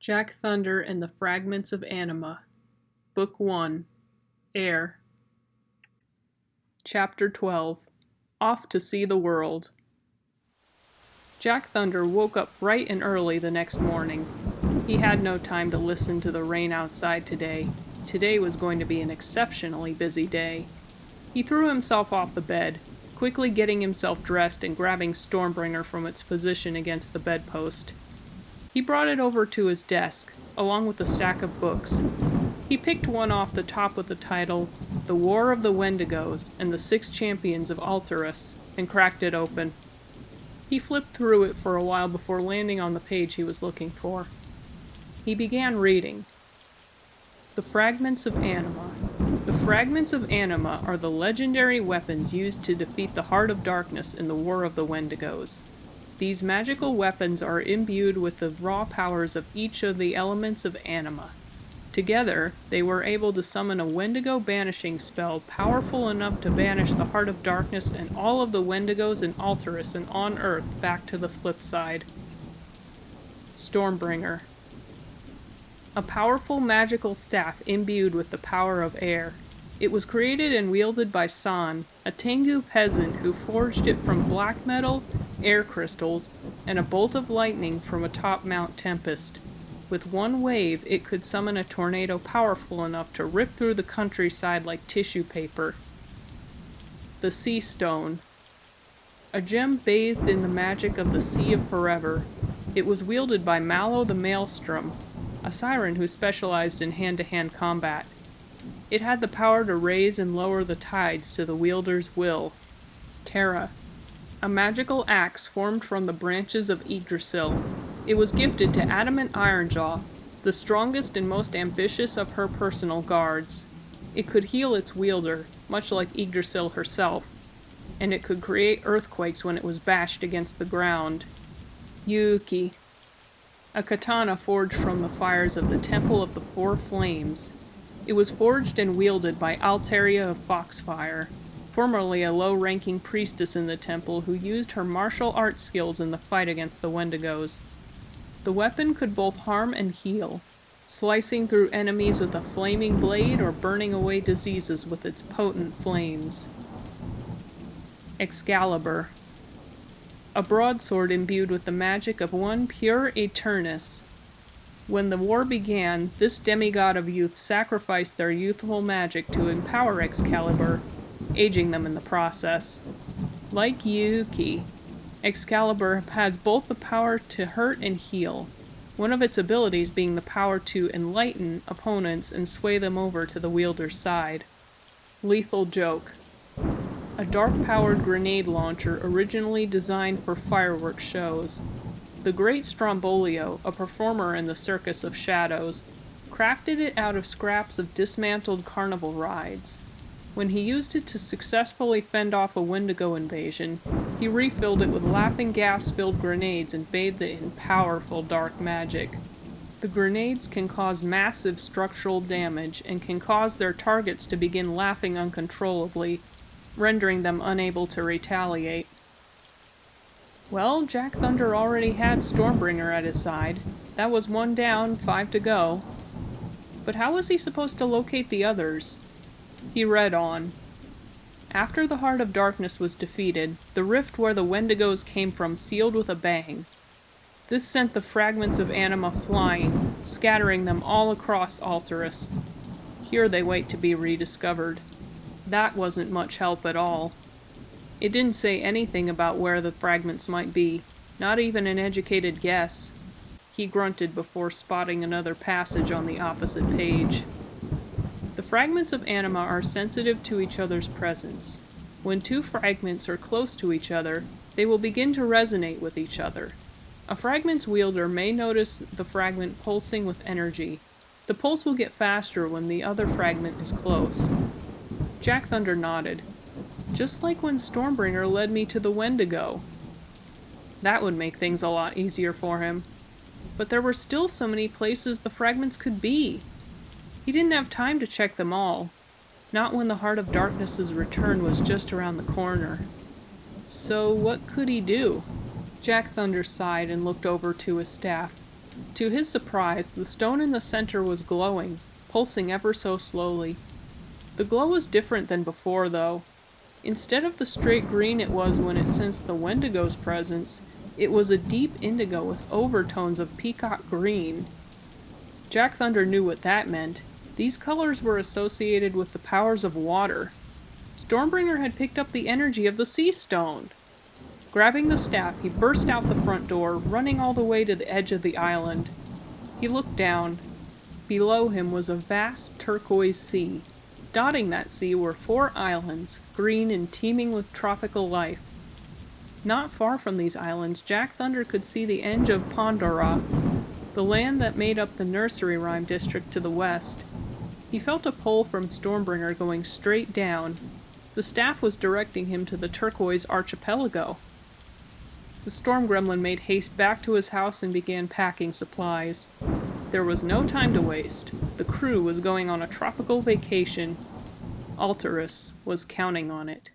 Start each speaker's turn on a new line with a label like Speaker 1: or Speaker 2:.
Speaker 1: Jack Thunder and the Fragments of Anima, Book 1, Air. Chapter 12, Off to See the World. Jack Thunder woke up bright and early the next morning. He had no time to listen to the rain outside today. Today was going to be an exceptionally busy day. He threw himself off the bed, quickly getting himself dressed and grabbing Stormbringer from its position against the bedpost. He brought it over to his desk, along with a stack of books. He picked one off the top with the title, The War of the Wendigos and the Six Champions of Alterus, and cracked it open. He flipped through it for a while before landing on the page he was looking for. He began reading. The Fragments of Anima. The Fragments of Anima are the legendary weapons used to defeat the Heart of Darkness in the War of the Wendigos. These magical weapons are imbued with the raw powers of each of the elements of Anima. Together, they were able to summon a Wendigo banishing spell powerful enough to banish the Heart of Darkness and all of the Wendigos in Alterus and on Earth back to the flip side. Stormbringer. A powerful magical staff imbued with the power of air. It was created and wielded by San, a Tengu peasant who forged it from black metal, air crystals, and a bolt of lightning from atop Mount Tempest. With one wave, it could summon a tornado powerful enough to rip through the countryside like tissue paper. The Sea Stone. A gem bathed in the magic of the Sea of Forever. It was wielded by Mallow the Maelstrom, a siren who specialized in hand-to-hand combat. It had the power to raise and lower the tides to the wielder's will. Terra. A magical axe formed from the branches of Yggdrasil. It was gifted to Adamant Ironjaw, the strongest and most ambitious of her personal guards. It could heal its wielder, much like Yggdrasil herself, and it could create earthquakes when it was bashed against the ground. Yuki. A katana forged from the fires of the Temple of the Four Flames. It was forged and wielded by Altaria of Foxfire, formerly a low-ranking priestess in the temple who used her martial arts skills in the fight against the Wendigos. The weapon could both harm and heal, slicing through enemies with a flaming blade or burning away diseases with its potent flames. Excalibur. A broadsword imbued with the magic of one pure Eternus. When the war began, this demigod of youth sacrificed their youthful magic to empower Excalibur, aging them in the process. Like Yuki, Excalibur has both the power to hurt and heal, one of its abilities being the power to enlighten opponents and sway them over to the wielder's side. Lethal Joke. A dark-powered grenade launcher originally designed for fireworks shows. The Great Strombolio, a performer in the Circus of Shadows, crafted it out of scraps of dismantled carnival rides. When he used it to successfully fend off a Wendigo invasion, he refilled it with laughing gas-filled grenades and bathed it in powerful dark magic. The grenades can cause massive structural damage and can cause their targets to begin laughing uncontrollably, rendering them unable to retaliate. Well, Jack Thunder already had Stormbringer at his side. That was 1 down, 5 to go. But how was he supposed to locate the others? He read on. After the Heart of Darkness was defeated, the rift where the Wendigos came from sealed with a bang. This sent the Fragments of Anima flying, scattering them all across Alterus. Here they wait to be rediscovered. That wasn't much help at all. It didn't say anything about where the fragments might be, not even an educated guess. He grunted before spotting another passage on the opposite page. The fragments of anima are sensitive to each other's presence. When two fragments are close to each other, they will begin to resonate with each other. A fragment's wielder may notice the fragment pulsing with energy. The pulse will get faster when the other fragment is close. Jack Thunder nodded. Just like when Stormbringer led me to the Wendigo. That would make things a lot easier for him. But there were still so many places the fragments could be. He didn't have time to check them all. Not when the Heart of Darkness's return was just around the corner. So what could he do? Jack Thunder sighed and looked over to his staff. To his surprise, the stone in the center was glowing, pulsing ever so slowly. The glow was different than before, though. Instead of the straight green it was when it sensed the Wendigo's presence, it was a deep indigo with overtones of peacock green. Jack Thunder knew what that meant. These colors were associated with the powers of water. Stormbringer had picked up the energy of the sea stone. Grabbing the staff, he burst out the front door, running all the way to the edge of the island. He looked down. Below him was a vast turquoise sea. Dotting that sea were 4 islands, green and teeming with tropical life. Not far from these islands, Jack Thunder could see the edge of Pandora, the land that made up the nursery rhyme district to the west. He felt a pull from Stormbringer going straight down. The staff was directing him to the turquoise archipelago. The storm gremlin made haste back to his house and began packing supplies. There was no time to waste. The crew was going on a tropical vacation. Alterus was counting on it.